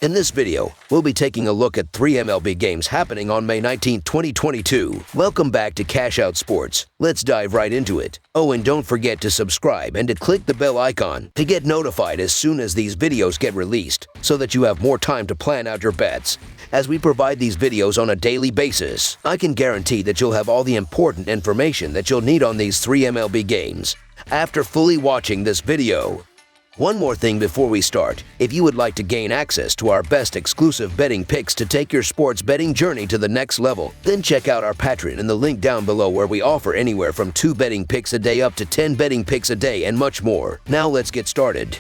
In this video, we'll be taking a look at 3 MLB games happening on May 19, 2022. Welcome back to Cash Out Sports. Let's dive right into it. Oh, and don't forget to subscribe and to click the bell icon to get notified as soon as these videos get released, so that you have more time to plan out your bets. As we provide these videos on a daily basis, I can guarantee that you'll have all the important information that you'll need on these 3 MLB games after fully watching this video. One more thing before we start. If you would like to gain access to our best exclusive betting picks to take your sports betting journey to the next level, then check out our Patreon in the link down below, where we offer anywhere from 2 betting picks a day up to 10 betting picks a day and much more. Now let's get started.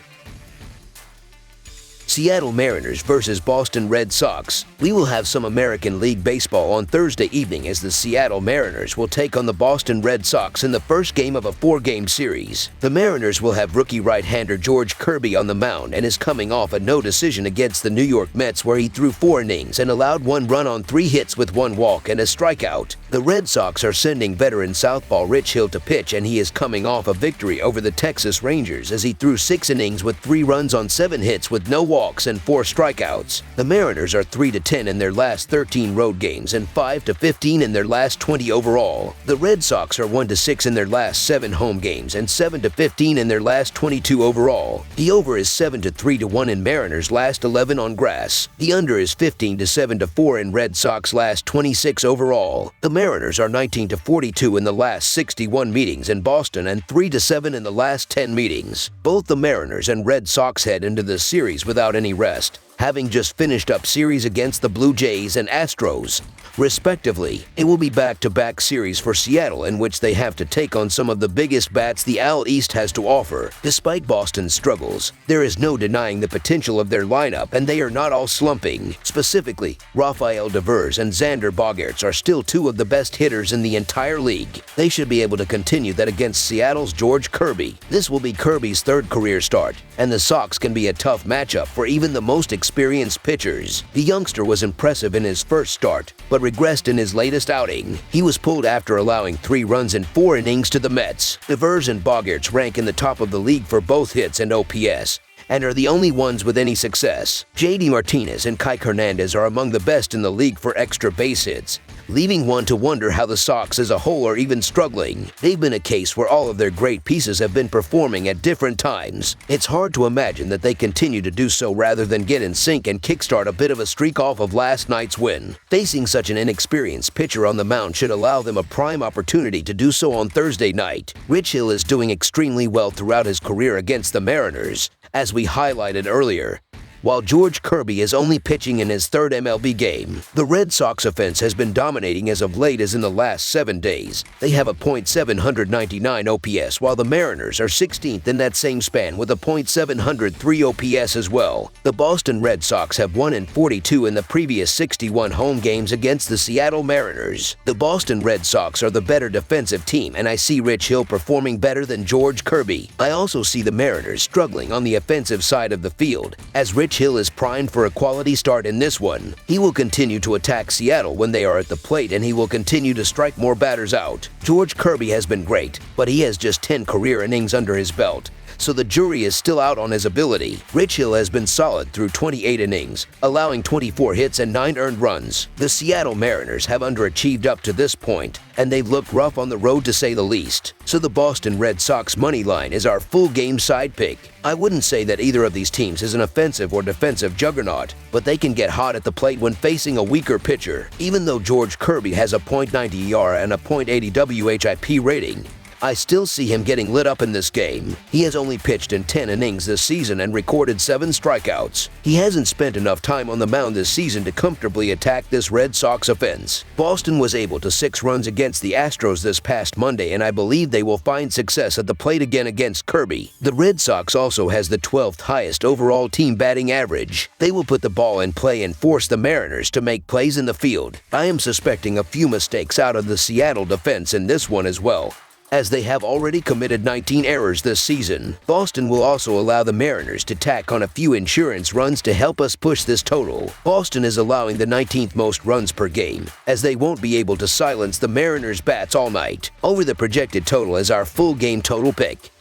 Seattle Mariners versus Boston Red Sox. We will have some American League Baseball on Thursday evening, as the Seattle Mariners will take on the Boston Red Sox in the first game of a 4-game series. The Mariners will have rookie right-hander George Kirby on the mound and is coming off a no decision against the New York Mets, where he threw 4 innings and allowed 1 run on 3 hits with 1 walk and a strikeout. The Red Sox are sending veteran southpaw Rich Hill to pitch, and he is coming off a victory over the Texas Rangers as he threw 6 innings with 3 runs on 7 hits with no walks and 4 strikeouts. The Mariners are 3-10 in their last 13 road games and 5-15 in their last 20 overall. The Red Sox are 1-6 in their last 7 home games and 7-15 in their last 22 overall. The over is 7-3-1 in Mariners' last 11 on grass. The under is 15-7-4 in Red Sox last 26 overall. The Mariners are 19-42 in the last 61 meetings in Boston and 3-7 in the last 10 meetings. Both the Mariners and Red Sox head into the series without any rest, having just finished up series against the Blue Jays and Astros, respectively. It will be back-to-back series for Seattle, in which they have to take on some of the biggest bats the AL East has to offer. Despite Boston's struggles, there is no denying the potential of their lineup, and they are not all slumping. Specifically, Rafael Devers and Xander Bogaerts are still 2 of the best hitters in the entire league. They should be able to continue that against Seattle's George Kirby. This will be Kirby's 3rd career start, and the Sox can be a tough matchup for even the most experienced pitchers. The youngster was impressive in his first start, but regressed in his latest outing. He was pulled after allowing 3 runs in 4 innings to the Mets. Devers and Bogaerts rank in the top of the league for both hits and OPS, and are the only ones with any success. JD Martinez and Kike Hernandez are among the best in the league for extra base hits, leaving one to wonder how the Sox as a whole are even struggling. They've been a case where all of their great pieces have been performing at different times. It's hard to imagine that they continue to do so rather than get in sync and kickstart a bit of a streak off of last night's win. Facing such an inexperienced pitcher on the mound should allow them a prime opportunity to do so on Thursday night. Rich Hill is doing extremely well throughout his career against the Mariners, as we highlighted earlier, while George Kirby is only pitching in his 3rd MLB game. The Red Sox offense has been dominating as of late, as in the last 7 days. They have a .799 OPS, while the Mariners are 16th in that same span with a .703 OPS as well. The Boston Red Sox have won in 42 in the previous 61 home games against the Seattle Mariners. The Boston Red Sox are the better defensive team, and I see Rich Hill performing better than George Kirby. I also see the Mariners struggling on the offensive side of the field, as Rich Hill is primed for a quality start in this one. He will continue to attack Seattle when they are at the plate, and he will continue to strike more batters out. George Kirby has been great, but he has just 10 career innings under his belt, so the jury is still out on his ability. Rich Hill has been solid through 28 innings, allowing 24 hits and 9 earned runs. The Seattle Mariners have underachieved up to this point, and they've looked rough on the road to say the least. So the Boston Red Sox money line is our full game side pick. I wouldn't say that either of these teams is an offensive or defensive juggernaut, but they can get hot at the plate when facing a weaker pitcher. Even though George Kirby has a .90 ERA and a .80 WHIP rating, I still see him getting lit up in this game. He has only pitched in 10 innings this season and recorded 7 strikeouts. He hasn't spent enough time on the mound this season to comfortably attack this Red Sox offense. Boston was able to 6 runs against the Astros this past Monday, and I believe they will find success at the plate again against Kirby. The Red Sox also has the 12th highest overall team batting average. They will put the ball in play and force the Mariners to make plays in the field. I am suspecting a few mistakes out of the Seattle defense in this one as well, as they have already committed 19 errors this season. Boston will also allow the Mariners to tack on a few insurance runs to help us push this total. Boston is allowing the 19th most runs per game, as they won't be able to silence the Mariners' bats all night. Over the projected total is our full game total pick.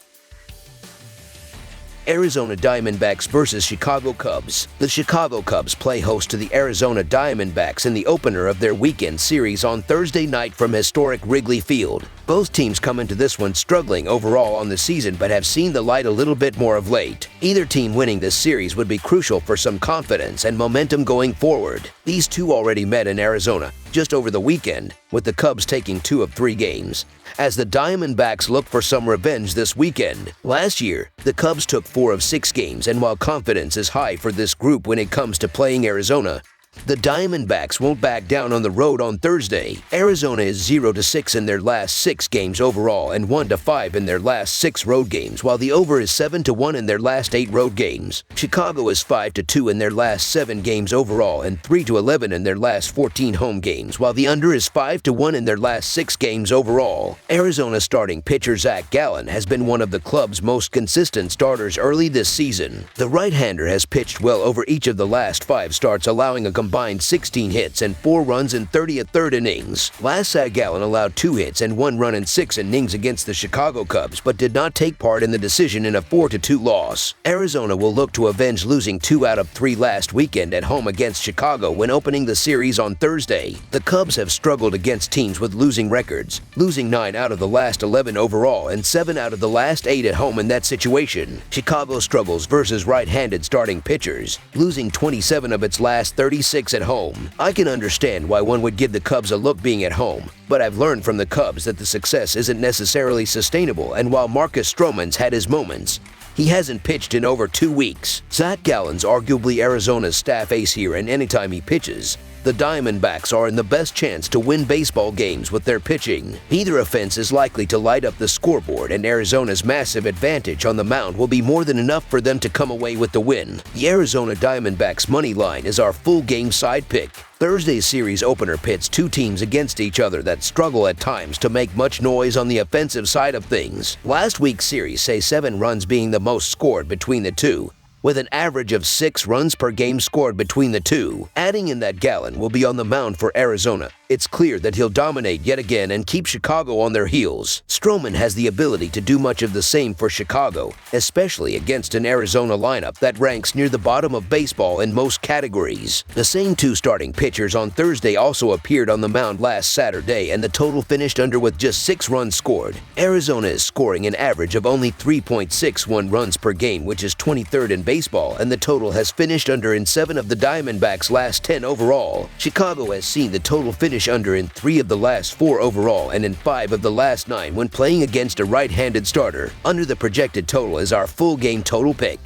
Arizona Diamondbacks versus Chicago Cubs. The Chicago Cubs play host to the Arizona Diamondbacks in the opener of their weekend series on Thursday night from historic Wrigley Field. Both teams come into this one struggling overall on the season but have seen the light a little bit more of late. Either team winning this series would be crucial for some confidence and momentum going forward. These two already met in Arizona just over the weekend, with the Cubs taking 2 of 3 games, as the Diamondbacks look for some revenge this weekend. Last year, the Cubs took 4 of 6 games, and while confidence is high for this group when it comes to playing Arizona, the Diamondbacks won't back down on the road on Thursday. Arizona is 0-6 in their last 6 games overall and 1-5 in their last 6 road games, while the over is 7-1 in their last 8 road games. Chicago is 5-2 in their last 7 games overall and 3-11 in their last 14 home games, while the under is 5-1 in their last 6 games overall. Arizona starting pitcher Zach Gallen has been one of the club's most consistent starters early this season. The right-hander has pitched well over each of the last 5 starts, allowing a combined 16 hits and 4 runs in 30 1/3 innings. Last Zach Gallen allowed 2 hits and 1 run in 6 innings against the Chicago Cubs, but did not take part in the decision in a 4-2 loss. Arizona will look to avenge losing 2 out of 3 last weekend at home against Chicago when opening the series on Thursday. The Cubs have struggled against teams with losing records, losing 9 out of the last 11 overall and 7 out of the last 8 at home in that situation. Chicago struggles versus right-handed starting pitchers, losing 27 of its last 36 at home. I can understand why one would give the Cubs a look being at home, but I've learned from the Cubs that the success isn't necessarily sustainable, and while Marcus Stroman's had his moments, he hasn't pitched in over 2 weeks. Zach Gallen's arguably Arizona's staff ace here, and anytime he pitches, the Diamondbacks are in the best chance to win baseball games with their pitching. Either offense is likely to light up the scoreboard, and Arizona's massive advantage on the mound will be more than enough for them to come away with the win. The Arizona Diamondbacks money line is our full game side pick. Thursday's series opener pits 2 teams against each other that struggle at times to make much noise on the offensive side of things. Last week's series saw 7 runs being the most scored between the two, with an average of 6 runs per game scored between the two. Adding in that Gallen will be on the mound for Arizona, it's clear that he'll dominate yet again and keep Chicago on their heels. Stroman has the ability to do much of the same for Chicago, especially against an Arizona lineup that ranks near the bottom of baseball in most categories. The same 2 starting pitchers on Thursday also appeared on the mound last Saturday, and the total finished under with just 6 runs scored. Arizona is scoring an average of only 3.61 runs per game, which is 23rd in baseball, and the total has finished under in 7 of the Diamondbacks' last 10 overall. Chicago has seen the total finish under in 3 of the last 4 overall and in 5 of the last 9 when playing against a right-handed starter. Under the projected total is our full game total pick.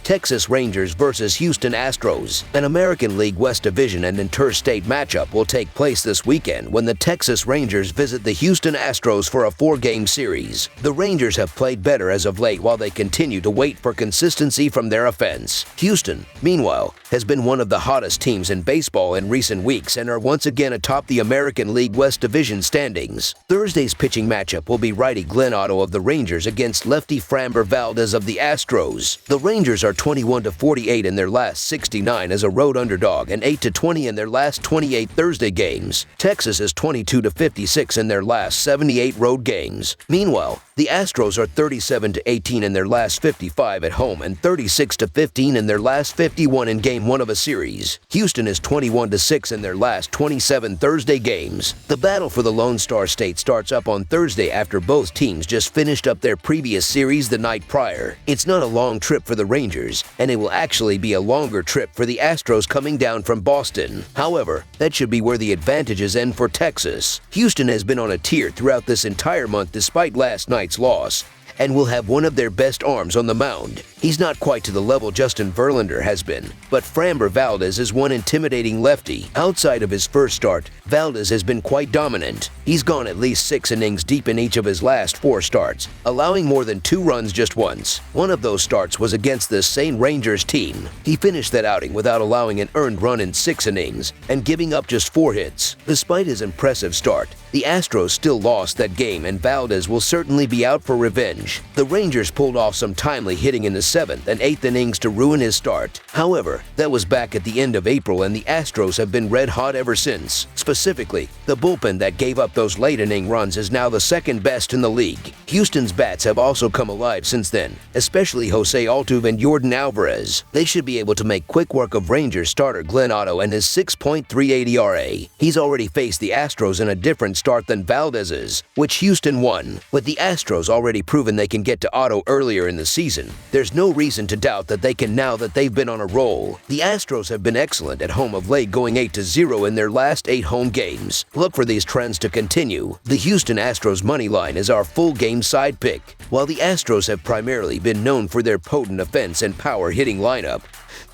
Texas Rangers versus Houston Astros. An American League West Division and interstate matchup will take place this weekend when the Texas Rangers visit the Houston Astros for a 4-game series. The Rangers have played better as of late while they continue to wait for consistency from their offense. Houston, meanwhile, has been one of the hottest teams in baseball in recent weeks and are once again atop the American League West Division standings. Thursday's pitching matchup will be righty Glenn Otto of the Rangers against lefty Framber Valdez of the Astros. The Rangers are 21-48 in their last 69 as a road underdog and 8-20 in their last 28 Thursday games. Texas is 22-56 in their last 78 road games. Meanwhile, the Astros are 37-18 in their last 55 at home and 36-15 in their last 51 in Game 1 of a series. Houston is 21-6 in their last 27 Thursday games. The battle for the Lone Star State starts up on Thursday after both teams just finished up their previous series the night prior. It's not a long trip for the Rangers, and it will actually be a longer trip for the Astros coming down from Boston. However, that should be where the advantages end for Texas. Houston has been on a tear throughout this entire month despite last night's loss, and will have one of their best arms on the mound. He's not quite to the level Justin Verlander has been, but Framber Valdez is one intimidating lefty. Outside of his first start, Valdez has been quite dominant. He's gone at least 6 innings deep in each of his last 4 starts, allowing more than 2 runs just once. One of those starts was against this same Rangers team. He finished that outing without allowing an earned run in 6 innings and giving up just 4 hits. Despite his impressive start, The Astros still lost that game, and Valdez will certainly be out for revenge. The Rangers pulled off some timely hitting in the 7th and 8th innings to ruin his start. However, that was back at the end of April, and the Astros have been red hot ever since. Specifically, the bullpen that gave up those late inning runs is now the second best in the league. Houston's bats have also come alive since then, especially Jose Altuve and Yordan Alvarez. They should be able to make quick work of Rangers starter Glenn Otto and his 6.38 ERA. He's already faced the Astros in a different start than Valdez's, which Houston won. With the Astros already proven they can get to Otto earlier in the season, there's no reason to doubt that they can now that they've been on a roll. The Astros have been excellent at home of late, going 8-0 in their last 8 home games. Look for these trends to continue. The Houston Astros money line is our full game side pick. While the Astros have primarily been known for their potent offense and power hitting lineup,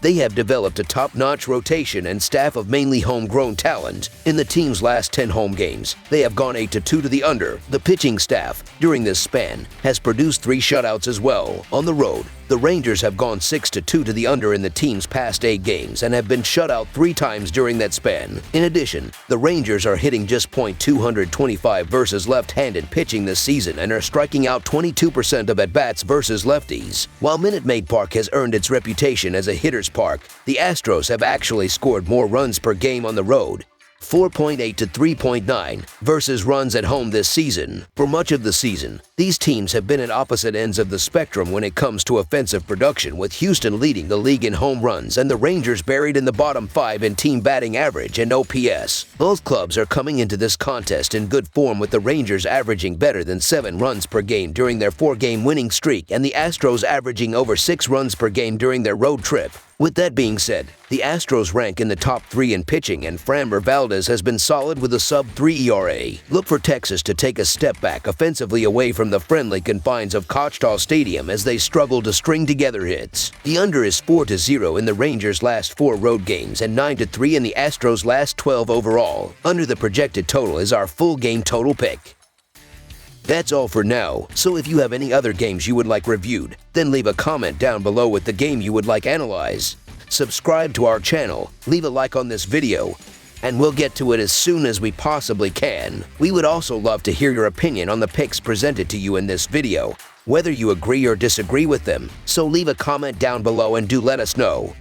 they have developed a top-notch rotation and staff of mainly homegrown talent. In the team's last 10 home games, they have gone 8-2 to the under. The pitching staff, during this span, has produced 3 shutouts as well. On the road, the Rangers have gone 6-2 to the under in the team's past 8 games and have been shut out 3 times during that span. In addition, the Rangers are hitting just .225 versus left-handed pitching this season and are striking out 22% of at-bats versus lefties. While Minute Maid Park has earned its reputation as a hitter's park, the Astros have actually scored more runs per game on the road, 4.8 to 3.9 versus runs at home this season. For much of the season, these teams have been at opposite ends of the spectrum when it comes to offensive production, with Houston leading the league in home runs and the Rangers buried in the bottom 5 in team batting average and OPS. Both clubs are coming into this contest in good form, with the Rangers averaging better than 7 runs per game during their 4-game winning streak and the Astros averaging over 6 runs per game during their road trip. With that being said, the Astros rank in the top 3 in pitching, and Framber Valdez has been solid with a sub-3 ERA. Look for Texas to take a step back offensively away from the friendly confines of Kochtal Stadium as they struggle to string together hits. The under is 4-0 in the Rangers' last 4 road games and 9-3 in the Astros' last 12 overall. Under the projected total is our full game total pick. That's all for now, so if you have any other games you would like reviewed, then leave a comment down below with the game you would like analyzed. Subscribe to our channel, leave a like on this video, and we'll get to it as soon as we possibly can. We would also love to hear your opinion on the picks presented to you in this video, whether you agree or disagree with them, so leave a comment down below and do let us know.